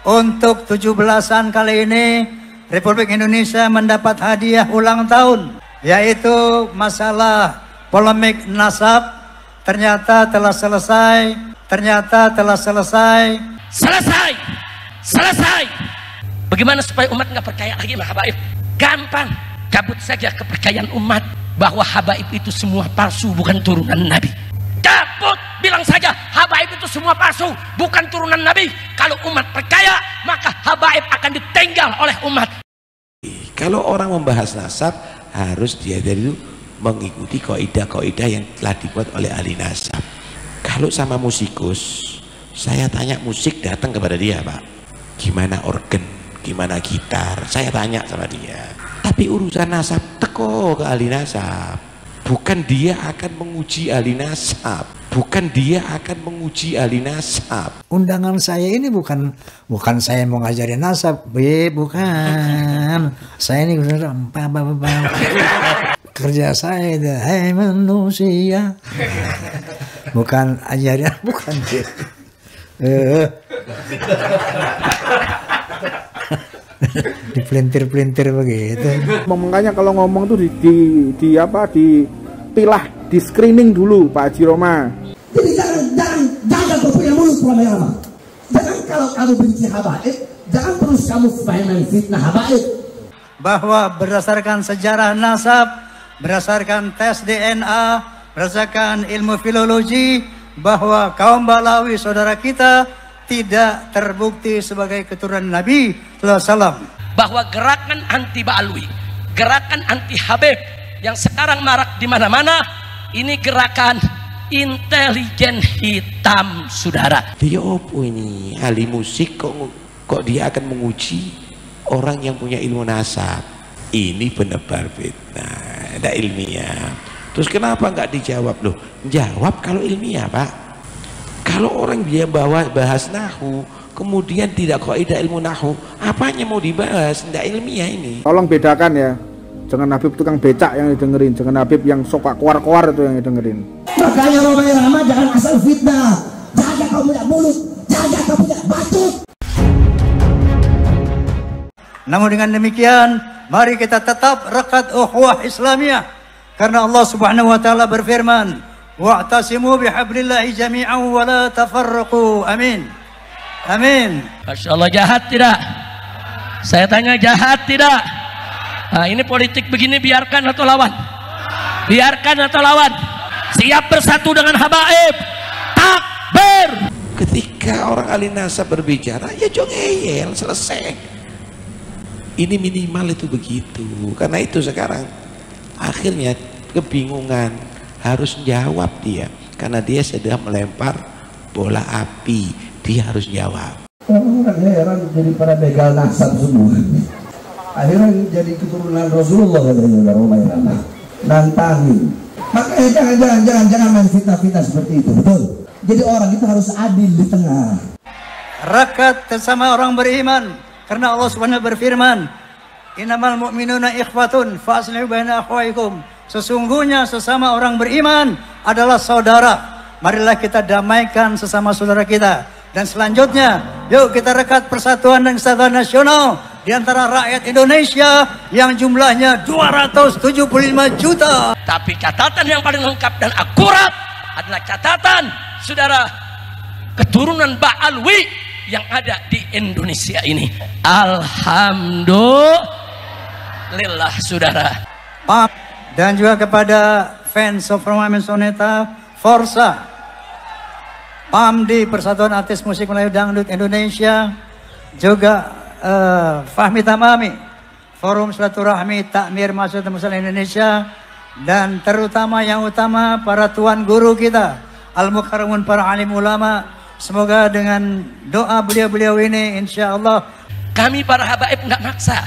Untuk 17-an kali ini Republik Indonesia mendapat hadiah ulang tahun, yaitu masalah polemik nasab ternyata telah selesai. Selesai. Bagaimana supaya umat nggak percaya lagi sama habaib? Gampang, cabut saja kepercayaan umat bahwa habaib itu semua palsu, bukan turunan Nabi. Cabut, bilang saja habaib itu semua palsu, bukan turunan Nabi. Kalau umat percaya, maka habaib akan ditinggal oleh umat. Kalau orang membahas nasab, harus dia dari mengikuti kaidah-kaidah yang telah dibuat oleh ahli nasab. Kalau sama musikus, saya tanya musik, datang kepada dia, Pak, gimana organ, gimana gitar, saya tanya sama dia. Tapi urusan nasab, teko ke ahli nasab. Bukan dia akan menguji ahli nasab, Undangan saya ini bukan saya mau ngajarin nasab, bukan. Saya ini kerja saya itu, hai manusia, bukan ajaran, bukan. Dipelintir-pelintir begitu. Makanya kalau ngomong tuh dipilah, di screening dulu Pak Haji Roma. Jadi jangan berpunya mulut lama-lama. Jangan kalau kamu benci habaib, jangan terus kamu main fitnah habaib. Bahwa berdasarkan sejarah nasab, berdasarkan tes DNA, berdasarkan ilmu filologi, bahwa kaum Balawi saudara kita tidak terbukti sebagai keturunan Nabi SAW. Bahwa gerakan anti Ba'alwi, gerakan anti Habib yang sekarang marak di mana-mana, ini gerakan intelijen hitam, saudara. Dia opo ini ahli musik, kok dia akan menguji orang yang punya ilmu nasab? Ini penebar fitnah, ada ilmiah. Terus kenapa nggak dijawab? Loh, jawab kalau ilmiah, Pak. Kalau orang dia bahas nahu, kemudian tidak kaidah ilmu nahu, apanya mau dibahas? Tidak ilmiah ini. Tolong bedakan ya, jangan Habib tukang becak yang didengerin, jangan Habib yang suka keluar-keluar itu yang didengerin. Makanya Roma Irama jangan asal fitnah, jaga kau punya mulut, jaga kau punya batu. Namun dengan demikian, mari kita tetap rekat ukhuwah Islamiyah, karena Allah Subhanahu wa taala berfirman, wa'tasimu bihablillahi jami'an wa la tafarraqu. Amin. Amin. Masya Allah, jahat tidak? Saya tanya, jahat tidak? Nah, ini politik begini, biarkan atau lawan? Biarkan atau lawan? Siap bersatu dengan habaib. Takbir. Ketika orang ahli nasab berbicara, ya jangan ngeyel, selesai. Ini minimal itu begitu. Karena itu sekarang akhirnya kebingungan, harus jawab dia, karena dia sedang melempar bola api, dia harus jawab. Orang heran jadi pada begal nasab semua. Akhirnya jadi keturunan Rasulullah katanya Roma Irama. Nantangin. Makanya jangan main fitnah-fitnah seperti itu, betul. Jadi orang itu harus adil di tengah. Rekat sesama orang beriman, karena Allah Subhanahu berfirman, innamal mu'minuna ikhwatun fa'aslihu baina akhwaikum. Sesungguhnya sesama orang beriman adalah saudara. Marilah kita damaikan sesama saudara kita. Dan selanjutnya, yuk kita rekat persatuan dan kesatuan nasional di antara rakyat Indonesia yang jumlahnya 275 juta. Tapi catatan yang paling lengkap dan akurat adalah catatan saudara keturunan Ba'alwi yang ada di Indonesia ini. Alhamdulillah, saudara. Dan juga kepada fans of Roma Soneta, Forza, PAMD, Persatuan Artis Musik Melayu Dangdut Indonesia, juga Fahmi Tamami, Forum Silaturahmi Takmir Masyarakat Muslim Indonesia, dan terutama yang utama para tuan guru kita, Al-Mukarramun, para alim ulama. Semoga dengan doa beliau-beliau ini, insya Allah kami para habaib nggak maksa.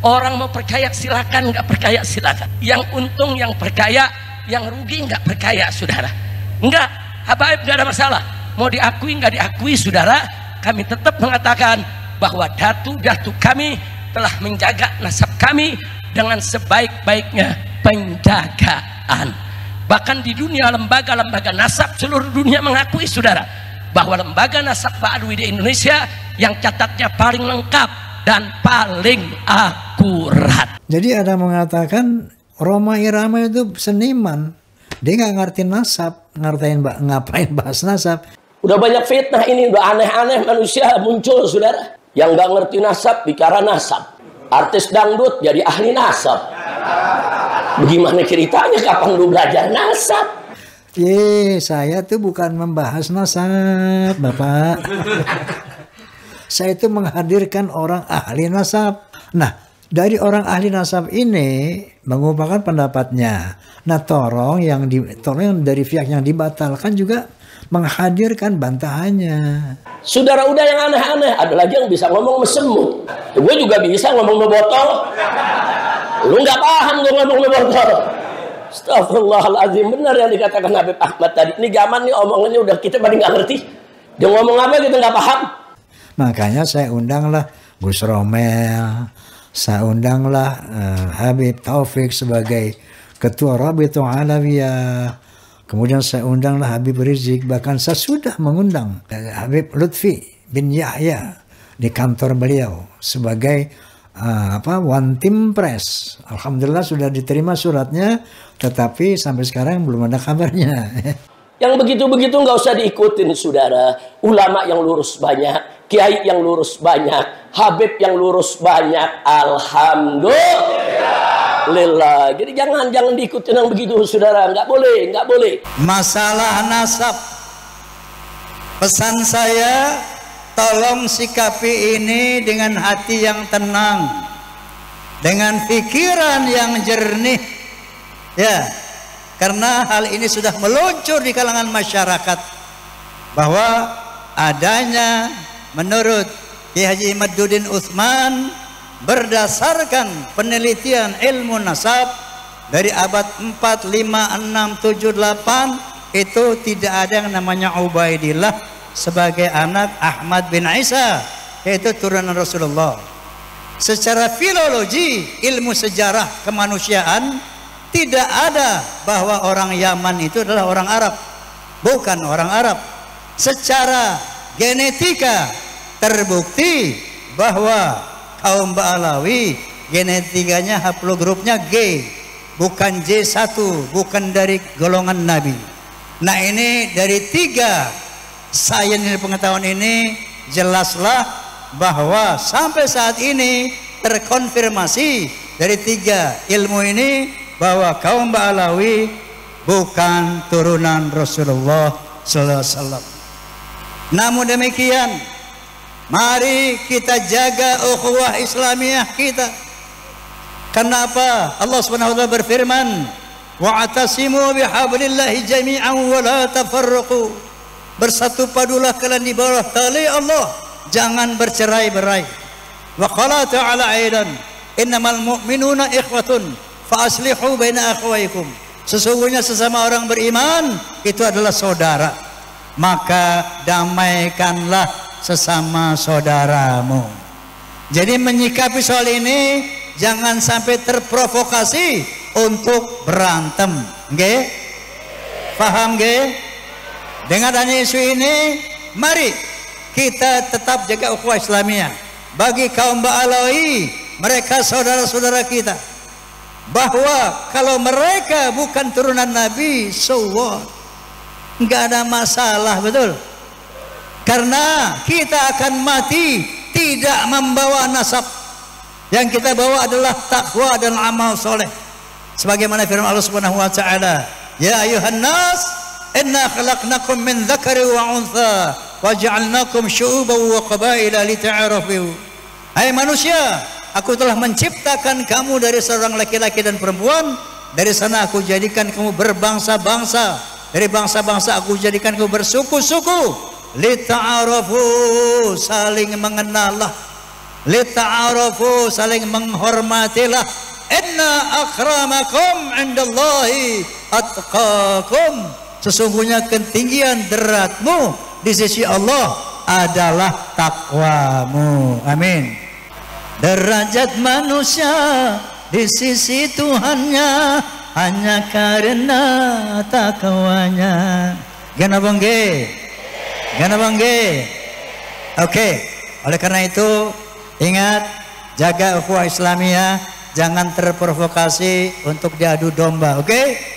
Orang mau percaya silakan, nggak percaya silakan. Yang untung yang percaya, yang rugi nggak percaya, saudara. Enggak, habaib nggak ada masalah. Mau diakui nggak diakui, saudara, kami tetap mengatakan bahwa datu-datu kami telah menjaga nasab kami dengan sebaik-baiknya penjagaan. Bahkan di dunia lembaga-lembaga nasab seluruh dunia mengakui, saudara, bahwa lembaga nasab Ba'alwi di Indonesia yang catatnya paling lengkap dan paling akurat. Jadi ada mengatakan Rhoma Irama itu seniman, dia nggak ngerti nasab, ngapain bahas nasab. Udah banyak fitnah ini, udah aneh-aneh manusia muncul, saudara. Yang nggak ngerti nasab bicara nasab, artis dangdut jadi ahli nasab. Bagaimana ceritanya, kapan lu belajar nasab? Saya tuh bukan membahas nasab, Bapak. Saya itu menghadirkan orang ahli nasab. Nah, dari orang ahli nasab ini mengungkapkan pendapatnya. Nah, tolong yang dari pihak yang dibatalkan juga menghadirkan bantahannya. Saudara, udah yang aneh-aneh, ada lagi yang bisa ngomong mesemut. Gue juga bisa ngomong membotol. Lu nggak paham gue ngomong membotol. Astagfirullahaladzim, benar yang dikatakan Habib Ahmad tadi. Ini zaman nih omongannya udah kita pada nggak ngerti. Dia ngomong apa kita nggak paham. Makanya saya undanglah Gus Romel, saya undanglah Habib Taufik sebagai Ketua Rabitul Alawiyah. Kemudian saya undanglah Habib Rizik, bahkan saya sudah mengundang Habib Lutfi bin Yahya di kantor beliau sebagai One Team Press. Alhamdulillah sudah diterima suratnya, tetapi sampai sekarang belum ada kabarnya. Yang begitu-begitu nggak usah diikutin, saudara. Ulama yang lurus banyak, kiai yang lurus banyak, habib yang lurus banyak. Alhamdulillah. Jadi jangan diikutin yang begitu, saudara. Nggak boleh. Masalah nasab, pesan saya, tolong sikapi ini dengan hati yang tenang, dengan pikiran yang jernih, ya. Karena hal ini sudah meluncur di kalangan masyarakat bahwa adanya menurut Kiai Haji Imaduddin Utsman berdasarkan penelitian ilmu nasab dari abad 4, 5, 6, 7, 8 itu tidak ada yang namanya Ubaidillah sebagai anak Ahmad bin Isa, yaitu turunan Rasulullah. Secara filologi, ilmu sejarah kemanusiaan, tidak ada bahwa orang Yaman itu adalah orang Arab, bukan orang Arab. Secara genetika terbukti bahwa kaum Ba'alawi genetikanya haplogrupnya G, bukan J1, bukan dari golongan Nabi. Nah, ini dari 3 sains pengetahuan ini jelaslah bahwa sampai saat ini terkonfirmasi dari 3 ilmu ini bahwa kaum Ba'alawi bukan turunan Rasulullah sallallahu alaihi wasallam. Namun demikian, mari kita jaga ukhuwah Islamiyah kita. Kenapa? Allah Subhanahu wa taala berfirman, "Wa'tasimu bihablillahi jami'an wa la tafarraqu." Bersatu padulah kalian di bawah tali Allah, jangan bercerai-berai. Wa qala ta'ala aidan, "Innamal mu'minuna ikhwatun fa aslihu baina akhwaykum." Sesungguhnya sesama orang beriman itu adalah saudara, maka damaikanlah sesama saudaramu. Jadi menyikapi soal ini jangan sampai terprovokasi untuk berantem, nggih? Paham nggih? Dengan adanya isu ini, mari kita tetap jaga ukhuwah Islamiyah. Bagi kaum Ba'alawi, mereka saudara-saudara kita. Bahwa kalau mereka bukan turunan Nabi, so what? Nggak ada masalah, betul? Karena kita akan mati tidak membawa nasab. Yang kita bawa adalah takwa dan amal soleh. Sebagaimana firman Allah Subhanahu wa taala, "Ya ayuhan nas, inna khalaqnakum min dzakari wa untha wa ja'alnakum syu'uban wa qabaila lita'arafu." Hai manusia, aku telah menciptakan kamu dari seorang laki-laki dan perempuan. Dari sana aku jadikan kamu berbangsa-bangsa. Dari bangsa-bangsa aku jadikan kamu bersuku-suku. Lita'arafu, saling mengenallah. Lita'arafu, saling menghormatilah. Inna akramakum indallahi atqakum. Sesungguhnya ketinggian derajatmu di sisi Allah adalah takwamu. Amin. Derajat manusia di sisi Tuhannya hanya karena takwanya. Kenapa nggih? Gana bangge. Oke. Oleh karena itu ingat, jaga ukhuwah Islamiyah, jangan terprovokasi untuk diadu domba. Oke?